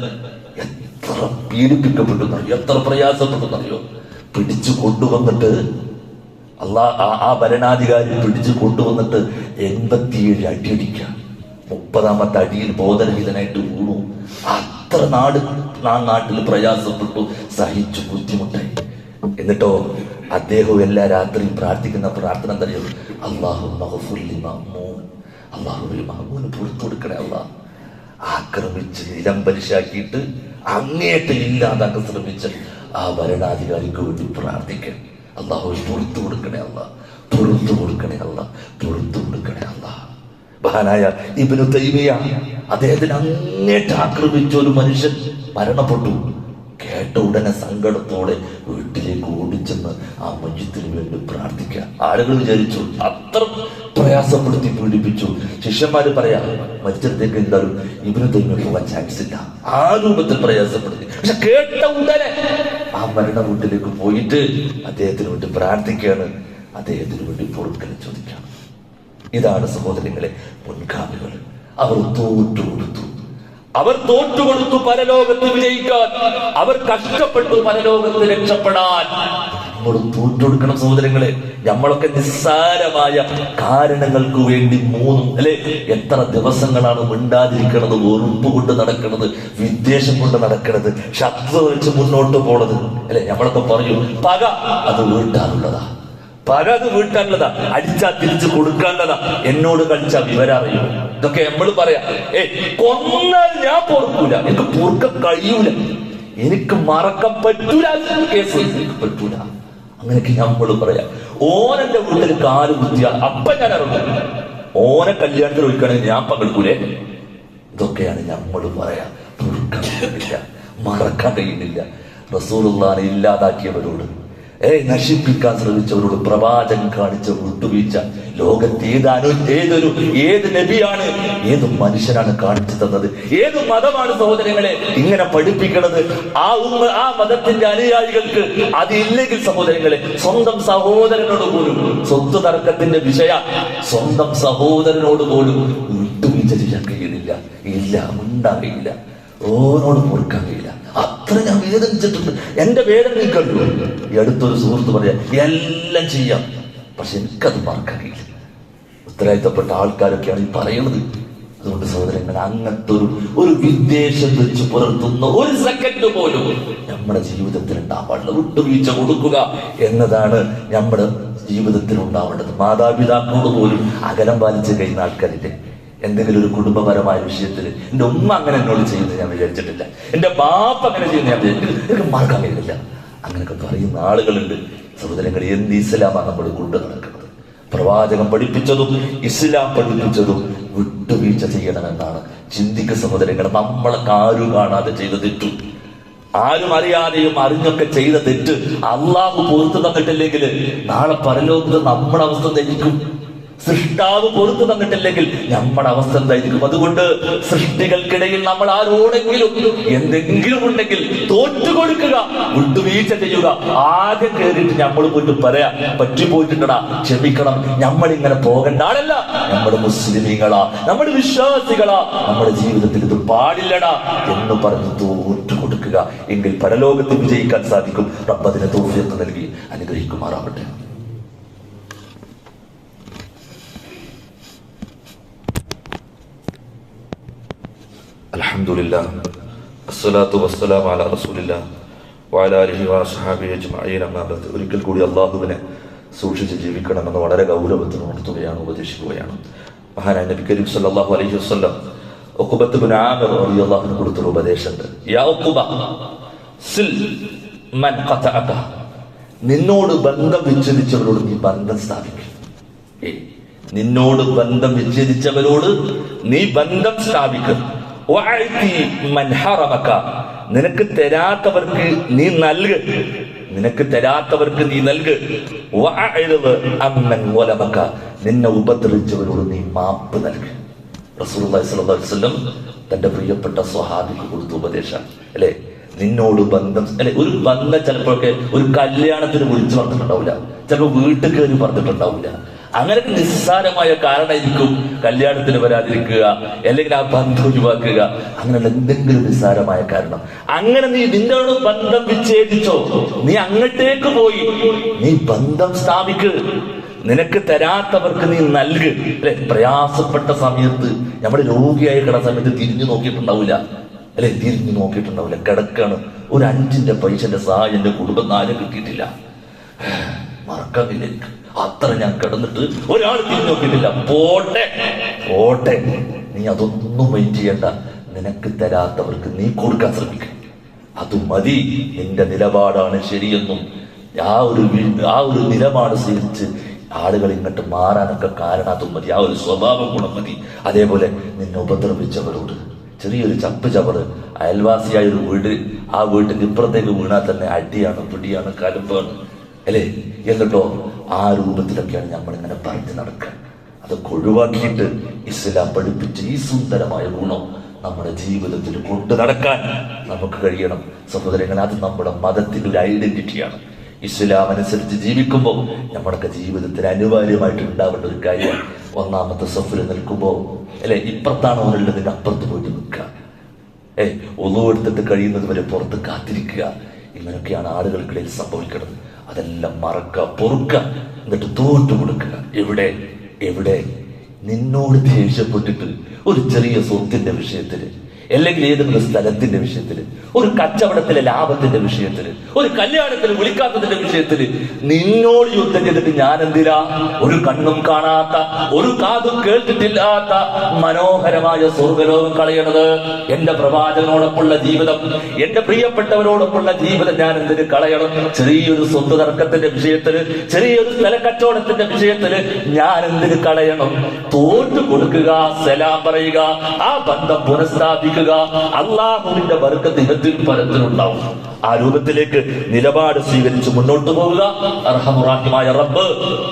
എത്ര പീഡിപ്പിക്കപ്പെട്ടെന്നറിയോ, എത്ര പ്രയാസപ്പെട്ടെന്നറിയോ. പിടിച്ചു കൊണ്ടുവന്നിട്ട് ആ ഭരണാധികാരി പിടിച്ചു കൊണ്ടുവന്നിട്ട് 87 അടിയടിക്കുക. 30ാമത്തെ അടിയിൽ ബോധരഹിതനായിട്ട് വീണു. അത്ര നാട്ടിൽ പ്രയാസപ്പെട്ടു, സഹിച്ചു, ബുദ്ധിമുട്ടായി. എന്നിട്ടോ അദ്ദേഹം എല്ലാ രാത്രിയും പ്രാർത്ഥിക്കുന്ന പ്രാർത്ഥന എന്തറിയോ? അല്ലാഹുവേ മഹ്മൂന് പുറത്തു കൊടുക്കണേ അല്ലാ. ആക്രമിച്ച് നിലംപരിശാക്കിയിട്ട് അങ്ങേയറ്റം ഇല്ലാതാക്കാൻ ശ്രമിച്ച ആ ഭരണാധികാരിക്ക് വേണ്ടി പ്രാർത്ഥിക്കാൻ, അല്ലാഹു പുറത്തു കൊടുക്കണേ അല്ലാ, പുറത്തു കൊടുക്കണേ അല്ലാ, പുറത്തു കൊടുക്കണേ അല്ലാ. മഹാനായ ഇബ്നു തൈമിയ, അദ്ദേഹത്തിന് അങ്ങേറ്റം ആക്രമിച്ച ഒരു മനുഷ്യൻ മരണപ്പെട്ടു. കേട്ട ഉടനെ സങ്കടത്തോടെ വീട്ടിലേക്ക് ഓടിച്ചെന്ന് ആ മയ്യിത്തിന് വേണ്ടി പ്രാർത്ഥിക്കുക. ആളുകൾ വിചാരിച്ചു അത്ര പ്രയാസപ്പെടുത്തി പീഡിപ്പിച്ചു. ശിഷ്യന്മാര് പറയാ, മരിച്ചത്തേക്ക് എന്തായാലും ഇബ്നു തൈമിയ പോകാൻ ചാൻസ് ഇല്ല, ആ രൂപത്തിൽ പ്രയാസപ്പെടുത്തി. പക്ഷെ കേട്ട ഉടനെ ആ മരണ വീട്ടിലേക്ക് പോയിട്ട് അദ്ദേഹത്തിന് വേണ്ടി പ്രാർത്ഥിക്കുകയാണ്, അദ്ദേഹത്തിന് വേണ്ടി പൊറുക്കൽ ചോദിക്കുകയാണ്. ഇതാണ് സഹോദരങ്ങളെ മുൻഗാമികൾ. അവർ തോറ്റുകൊടുത്തു പരലോകത്ത് വിജയിക്കാൻ. അവർ കഷ്ടപ്പെട്ടു പരലോകത്ത് രക്ഷപ്പെടാൻ. നമ്മൾ തോറ്റെടുക്കണം സഹോദരങ്ങളെ. നമ്മളൊക്കെ നിസ്സാരമായ കാരണങ്ങൾക്ക് വേണ്ടി എത്ര ദിവസങ്ങളാണ് മിണ്ടാതിരിക്കണത്, വെറുപ്പ് കൊണ്ട് നടക്കണത്, വിദ്വേഷം കൊണ്ട് നടക്കണത്, ശത്രു വെച്ച് മുന്നോട്ട് പോണത് അല്ലെ? നമ്മളൊക്കെ പറയും പക അത് വീട്ടാനുള്ളതാ, പക അത് വീട്ടാനുള്ളതാ, അടിച്ചാ തിരിച്ചു കൊടുക്കാനുള്ളതാ, എന്നോട് കളിച്ച വിവരം അറിയും. ഇതൊക്കെ നമ്മൾ പറയാ. കൊന്നാൽ ഞാൻ പൊറുക്കൂല, എനിക്ക് പൊറുക്കാൻ കഴിയൂല, എനിക്ക് മറക്കാൻ പറ്റൂല, കേസ് എനിക്ക് പറ്റൂല, അങ്ങനെയൊക്കെ നമ്മൾ പറയാ. ഓനെന്റെ വീട്ടിൽ കാല് കുത്തിയ അപ്പ ഞാൻ ഇറങ്ങും. ഓനെ കല്യാണത്തിൽ ഒഴിക്കണമെങ്കിൽ ഞാൻ പങ്കെടുക്കൂലേ? ഇതൊക്കെയാണ് നമ്മൾ പറയാ. പൊറുക്കാൻ കഴിയുന്നില്ല, മറക്കാൻ കഴിയുന്നില്ല. റസൂലുള്ളാഹിനെ ഇല്ലാതാക്കിയവരോട്, നശിപ്പിക്കാൻ ശ്രമിച്ചവരോട് പ്രവാചകൻ കാണിച്ച വിട്ടുവീഴ്ച ലോകത്ത് ഏത് നബിയാണ്, ഏത് മനുഷ്യനാണ് കാണിച്ചു തന്നത്? ഏത് മതമാണ് സഹോദരങ്ങളെ ഇങ്ങനെ പഠിപ്പിക്കുന്നത്? ആ മതത്തിന്റെ അനുയായികൾക്ക് അതില്ലെങ്കിൽ സഹോദരങ്ങളെ, സ്വന്തം സഹോദരനോട് പോലും സ്വത്ത് തർക്കത്തിന്റെ വിഷയ സ്വന്തം സഹോദരനോട് പോലും വിട്ടുവീഴ്ച ചെയ്യാൻ കഴിയുന്നില്ല. ഇല്ല, ഉണ്ടാകില്ല. ഓനോട് പൊറുക്കാൻ കഴിയില്ല. അത്ര ഞാൻ വേദനിച്ചിട്ടുണ്ട്. എന്റെ വേദന നീക്കല്ലോ. ഈ അടുത്തൊരു സുഹൃത്ത് പറയാ, എല്ലാം ചെയ്യാം, പക്ഷെ എനിക്കത് മറക്കാൻ കഴിയില്ല. ഉത്തരവാദിത്തപ്പെട്ട ആൾക്കാരൊക്കെയാണ് ഈ പറയുന്നത്. അതുകൊണ്ട് സഹോദരങ്ങൾ, അങ്ങനത്തെ ഒരു വിദ്വേഷം വെച്ച് പുലർത്തുന്ന ഒരു സെക്കൻഡ് പോലും നമ്മുടെ ജീവിതത്തിൽ ഉണ്ടാവാനുള്ള വിട്ടുവീഴ്ച കൊടുക്കുക എന്നതാണ് നമ്മുടെ ജീവിതത്തിൽ ഉണ്ടാവേണ്ടത്. മാതാപിതാക്കളോട് പോലും അകലം പാലിച്ച് കഴിയുന്ന ആൾക്കാരില്ലേ? എന്തെങ്കിലും ഒരു കുടുംബപരമായ വിഷയത്തിൽ എന്റെ ഉമ്മ അങ്ങനെ എന്നോട് ചെയ്യുന്നത് ഞാൻ വിചാരിച്ചിട്ടില്ല, എന്റെ ബാപ്പ അങ്ങനെ ചെയ്യുന്നത് ഞാൻ വിചാരിച്ചിട്ടില്ല, എനിക്ക് മറക്കാൻ കഴിയില്ല. അങ്ങനെയൊക്കെ പറയുന്ന ആളുകളുണ്ട്. സഹോദരങ്ങൾ, എന്ത് ഇസ്ലാമാണ് നമ്മൾ കൊണ്ട് നടക്കുന്നത്? പ്രവാചകൻ പഠിപ്പിച്ചതും ഇസ്ലാം പഠിപ്പിച്ചതും വിട്ടുവീഴ്ച ചെയ്യണമെന്നാണ്. ചിന്തിക്കുക സഹോദരങ്ങൾ, നമ്മളൊക്കെ ആരും കാണാതെ ചെയ്ത തെറ്റു, ആരും അറിയാതെയും അറിഞ്ഞൊക്കെ ചെയ്ത തെറ്റ് അള്ളാഹു പുറത്തു തന്നിട്ടില്ലെങ്കിൽ നാളെ പരലോകത്ത് നമ്മുടെ അവസ്ഥ എന്തായിരിക്കും? സൃഷ്ടാവ് പുറത്തു തന്നിട്ടില്ലെങ്കിൽ നമ്മുടെ അവസ്ഥ എന്തായിരിക്കും? അതുകൊണ്ട് സൃഷ്ടികൾക്കിടയിൽ നമ്മൾ ആരോടെങ്കിലും എന്തെങ്കിലും ഉണ്ടെങ്കിൽ തോറ്റുകൊടുക്കുക, വിട്ടുവീഴ്ച ചെയ്യുക. ആദ്യം കയറിയിട്ട് നമ്മൾ പോയിട്ട് പറയാ, പറ്റിപ്പോയിട്ടുണ്ടടാ, ക്ഷമിക്കണം, നമ്മളിങ്ങനെ പോകേണ്ട ആളല്ല, നമ്മുടെ മുസ്ലിമീങ്ങളാ, നമ്മുടെ വിശ്വാസികളാ, നമ്മുടെ ജീവിതത്തിൽ ഇത് പാടില്ലടാ എന്ന് പറഞ്ഞ് തോറ്റു കൊടുക്കുക. എങ്കിൽ പരലോകത്ത് വിജയിക്കാൻ സാധിക്കും. റബ്ബ് അതിനെ തൗഫീഖ് നൽകി അനുഗ്രഹിക്കുമാറാവട്ടെ. അൽഹംദുലില്ലാഹ് വസ്സലാത്തു വസ്സലാമു അലാ റസൂലില്ലാഹ് വഅലാ ആലിഹി വഅസ്ഹാബിഹി അജ്മഈൻ. അമ്മാ ബഅദ്. ഒരിക്കൽ കൂടി അല്ലാഹുവിനെ സൂക്ഷിച്ച് ജീവിക്കണമെന്ന് വളരെ ഗൗരവത്തിൽ ഉണർത്തുകയാണ്, ഉപദേശിക്കുകയാണ്. മഹാനായ നബി കരീം സല്ലല്ലാഹു അലൈഹി വസല്ലം ഉഖബത്ത് ഇബ്നു ആമിർ റളിയല്ലാഹു അൻഹു കൊടുത്തൊരു ഉപദേശമുണ്ട്. യാ ഉഖബ സിൽ മൻ ഖതഅക, നിന്നോട് ബന്ധം വിച്ഛേദിച്ചവരോട് നീ ബന്ധം സ്ഥാപിക്കുക. നിന്നോട് ബന്ധം വിച്ഛേദിച്ചവരോട് നീ ബന്ധം സ്ഥാപിക്കുക. നിനക്ക് തരാത്തവർക്ക് നീ നൽക്, നിനക്ക് തരാത്തവർക്ക് നീ നൽക്. നിന്നെ ഉപദ്രവിച്ചവരോട് നീ മാപ്പ് നൽക്. റസൂലുള്ളാഹി സ്വല്ലല്ലാഹു അലൈഹി വസല്ലം തന്റെ പ്രിയപ്പെട്ട സ്വഹാബിക്ക് കൊടുത്ത ഉപദേശം അല്ലെ? നിന്നോട് ബന്ധം അല്ലെ, ഒരു ബന്ധം ചിലപ്പോഴൊക്കെ ഒരു കല്യാണത്തിന് വിളിച്ചു പറഞ്ഞിട്ടുണ്ടാവില്ല, ചിലപ്പോൾ വീട്ടിൽ കയറി പറഞ്ഞിട്ടുണ്ടാവില്ല. അങ്ങനെയൊക്കെ നിസ്സാരമായ കാരണമായിരിക്കും കല്യാണത്തിന് വരാതിരിക്കുക, അല്ലെങ്കിൽ ആ ബന്ധം ഒഴിവാക്കുക, അങ്ങനെയുള്ള എന്തെങ്കിലും നിസ്സാരമായ കാരണം. അങ്ങനെ നീ നിന്നോട് ബന്ധം വിച്ഛേദിച്ചോ, നീ അങ്ങോട്ടേക്ക് പോയി, നീ ബന്ധം സ്ഥാപിക്ക്. നിനക്ക് തരാത്തവർക്ക് നീ നൽക്. അല്ലെ, പ്രയാസപ്പെട്ട സമയത്ത്, നമ്മുടെ രോഗിയായി കിടന്ന സമയത്ത് തിരിഞ്ഞു നോക്കിയിട്ടുണ്ടാവില്ല അല്ലെ, തിരിഞ്ഞു നോക്കിയിട്ടുണ്ടാവില്ല, കിടക്കാണ്, ഒരു 5 പൈസന്റെ സഹായം എന്റെ കുടുംബം ആരും കിട്ടിയിട്ടില്ല, മറക്കാമില്ല എനിക്ക്. അത്ര ഞാൻ കിടന്നിട്ട് ഒരാൾ തിരിഞ്ഞു നോക്കിയിട്ടില്ല. പോട്ടെ പോട്ടെ, നീ അതൊന്നും മൈൻഡ് ചെയ്യണ്ട. നിനക്ക് തരാത്തവർക്ക് നീ കൊടുക്കാൻ ശ്രമിക്കുക, അത് മതി. നിന്റെ നിലപാടാണ് ശരിയെന്നും ആ ഒരു നിലപാട് സ്വീകരിച്ച് ആളുകൾ ഇങ്ങോട്ട് മാറാനൊക്കെ കാരണം അതും മതി. ആ ഒരു സ്വഭാവ ഗുണം മതി. അതേപോലെ നിന്നെ ഉപദ്രവിച്ചവരോട് ചെറിയൊരു ചവറ്, അയൽവാസിയായ ഒരു വീട്, ആ വീട്ടിന്റെ ഇപ്പുറത്തേക്ക് വീണാൽ തന്നെ അടിയാണ്, പിടിയാണ്, കലുമ്പാണ് അല്ലേ? എന്നിട്ടോ ആ രൂപത്തിലൊക്കെയാണ് നമ്മളിങ്ങനെ പറഞ്ഞു നടക്കുക. അതൊക്കെ ഒഴിവാക്കിയിട്ട് ഇസ്ലാം പഠിപ്പിച്ച ഈ സുന്ദരമായ ഗുണം നമ്മുടെ ജീവിതത്തിൽ കൊണ്ടു നടക്കാൻ നമുക്ക് കഴിയണം സഹോദരങ്ങൾ. അത് നമ്മുടെ മതത്തിന്റെ ഒരു ഐഡന്റിറ്റിയാണ്. ഇസ്ലാം അനുസരിച്ച് ജീവിക്കുമ്പോൾ നമ്മുടെയൊക്കെ ജീവിതത്തിൽ അനിവാര്യമായിട്ട് ഉണ്ടാവേണ്ട ഒരു കാര്യം, ഒന്നാമത്തെ സഫിൽ നിൽക്കുമ്പോൾ അല്ലെ, ഇപ്പുറത്താണ് ഓനുള്ളതിന്റെ അപ്പുറത്ത് പോയിട്ട് നിൽക്കുക. ഒളു എടുത്തിട്ട് കഴിയുന്നത് വരെ പുറത്ത് കാത്തിരിക്കുക. ഇങ്ങനെയൊക്കെയാണ് ആളുകൾക്കിടയിൽ സംഭവിക്കുന്നത്. അതെല്ലാം മറക്കുക, പൊറുക്കുക, എന്നിട്ട് തോറ്റു കൊടുക്കുക. എവിടെ നിന്നോട് ദേഷ്യപ്പെട്ടിട്ട് ഒരു ചെറിയ സ്വത്തിന്റെ വിഷയത്തില്, അല്ലെങ്കിൽ ഏതെങ്കിലും സ്ഥലത്തിന്റെ വിഷയത്തില്, ഒരു കച്ചവടത്തിലെ ലാഭത്തിന്റെ വിഷയത്തില്, ഒരു കല്യാണത്തിന് വിളിക്കാത്തതിന്റെ വിഷയത്തില് നിന്നോട് യുദ്ധം ചെയ്തിട്ട് ഞാൻ എന്തിനാ ഒരു കണ്ണും കാണാത്ത, ഒരു കാതും കേട്ടിട്ടില്ലാത്ത മനോഹരമായ സ്വർഗലോകം കളയണത്? എന്റെ പ്രവാചകനോടൊപ്പമുള്ള ജീവിതം, എന്റെ പ്രിയപ്പെട്ടവരോടൊപ്പമുള്ള ജീവിതം ഞാൻ എന്തിന് കളയണം? ചെറിയൊരു സ്വത്ത് തർക്കത്തിന്റെ വിഷയത്തില്, ചെറിയൊരു സ്ഥല കച്ചവടത്തിന്റെ വിഷയത്തില് ഞാൻ എന്തിന് കളയണം? തോറ്റു കൊടുക്കുക, സലാം പറയുക, ആ ബന്ധം പുനഃസ്ഥാപിക്കുക. സമ്പാദിക്കുക. അള്ളാഹുവിന്റെ ബർക്കത്ത് ഇഹത്തിൽ പരത്തിലുണ്ടാവും. ആ രൂപത്തിലേക്ക് നിലപാട് സ്വീകരിച്ച് മുന്നോട്ട് പോവുക. അർഹമുറാഹിമായ റബ്ബ്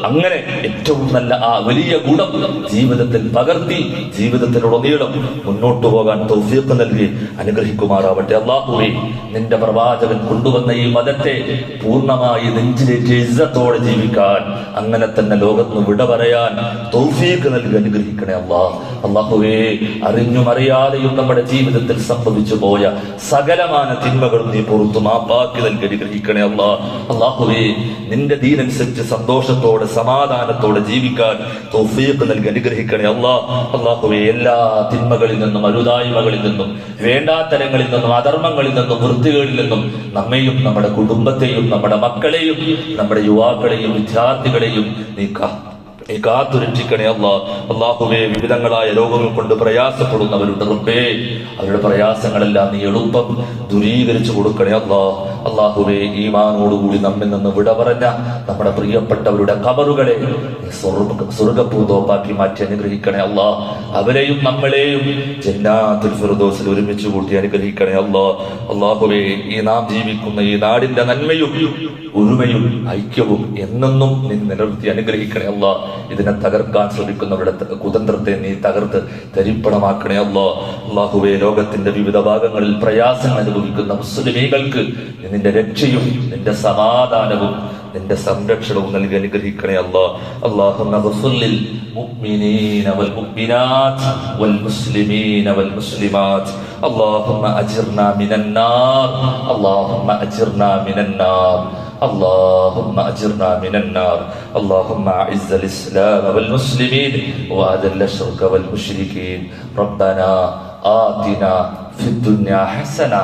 അങ്ങനെ ഏറ്റവും നല്ല ആ വലിയ ഗുണം ജീവിതത്തിൽ പകർത്തി ജീവിതത്തിലുടനീളം മുന്നോട്ട് പോകാൻ തൗഫീഖ് നൽകി അനുഗ്രഹിക്കുമാറാവട്ടെ. അല്ലാഹുവേ, നിന്റെ പ്രവാചകൻ കൊണ്ടുവന്ന ഈ മതത്തെ പൂർണ്ണമായി നെഞ്ചിലേക്ക് ഇസ്സത്തോടെ ജീവിക്കാൻ, അങ്ങനെ തന്നെ ലോകത്ത് വിട പറയാൻ തൗഫീഖ് നൽകി അനുഗ്രഹിക്കണേ അല്ലാഹുവേ, അറിഞ്ഞും അറിയാതെയും നമ്മുടെ ജീവിതത്തിൽ സംഭവിച്ചു പോയ സകലമാന തിന്മകളും നീ പുറത്തു മാപ്പാക്കി നൽകി അനുഗ്രഹിക്കണേ അല്ലാഹുവേ, നിന്റെ ദീനനുസരിച്ച് സന്തോഷത്തോടെ സമാധാനത്തോടെ ജീവിക്കാൻ തൗഫീഖ് നൽകി അനുഗ്രഹിക്കണേ അല്ലാഹുവേ, എല്ലാ തിന്മകളിൽ നിന്നും അരുതായ്മകളിൽ നിന്നും വേണ്ടാത്തരങ്ങളിൽ നിന്നും അധർമ്മങ്ങളിൽ നിന്നും വൃത്തികളിൽ നിന്നും നമ്മെയും നമ്മുടെ കുടുംബത്തെയും നമ്മുടെ മക്കളെയും നമ്മുടെ യുവാക്കളെയും വിദ്യാർത്ഥികളെയും നീ കാത്തുരക്ഷിക്കണേ അല്ലാഹുവേ, വിവിധങ്ങളായ രോഗങ്ങൾ കൊണ്ട് പ്രയാസപ്പെടുന്നവരുടെ റബ്ബേ, അവരുടെ പ്രയാസങ്ങളെല്ലാം നീ എളുപ്പം ദൂരീകരിച്ചു കൊടുക്കണേ അല്ലാഹുവേ, ഈമാനോടുകൂടി നമ്മിൽ നിന്ന് വിട പറഞ്ഞ നമ്മുടെ പ്രിയപ്പെട്ടവരുടെ ഖബറുകളെ സ്വർഗ്ഗപൂന്തോപ്പാക്കി മാറ്റി അനുഗ്രഹിക്കണേ അവരെയും നമ്മളെയും ജന്നാത്തുൽ ഫിർദൗസിൽ ഒരുമിച്ച് കൂട്ടി അനുഗ്രഹിക്കണേ അല്ലാഹുവേ, ഈ നാം ജീവിക്കുന്ന ഈ നാടിന്റെ നന്മയും ഒരുമയും ഐക്യവും എന്നെന്നും നീ നിലനിർത്തി അനുഗ്രഹിക്കണേ ഇതിനെ തകർക്കാൻ ശ്രമിക്കുന്നവരുടെ കുതന്ത്രത്തെ നീ തകർത്ത് തരിപ്പണമാക്കണേ അല്ലാഹുവേ, ലോകത്തിന്റെ വിവിധ ഭാഗങ്ങളിൽ പ്രയാസങ്ങൾ അനുഭവിക്കുന്ന മുസ്ലിമീകൾക്ക് നിന്റെ രക്ഷയും നിന്റെ സമാധാനവും നിന്റെ സംരക്ഷണവും നൽകി അനുഗ്രഹിക്കണേ അല്ലാഹുമ്മ ഗ്ഫിർ ലിൽ മുഅ്മിനീന വൽ മുഅ്മിനാത്ത് വൽ മുസ്ലിമീന വൽ മുസ്ലിമാത്ത് അല്ലാഹുമ്മ അജിർനാ മിനൻ നാർ അല്ലാഹുമ്മ അജിർനാ മിനൻ നാർ اللهم أجرنا من النار اللهم أعز الإسلام والمسلمين وأذل الشرك والمشركين ربنا آتنا في الدنيا حسنة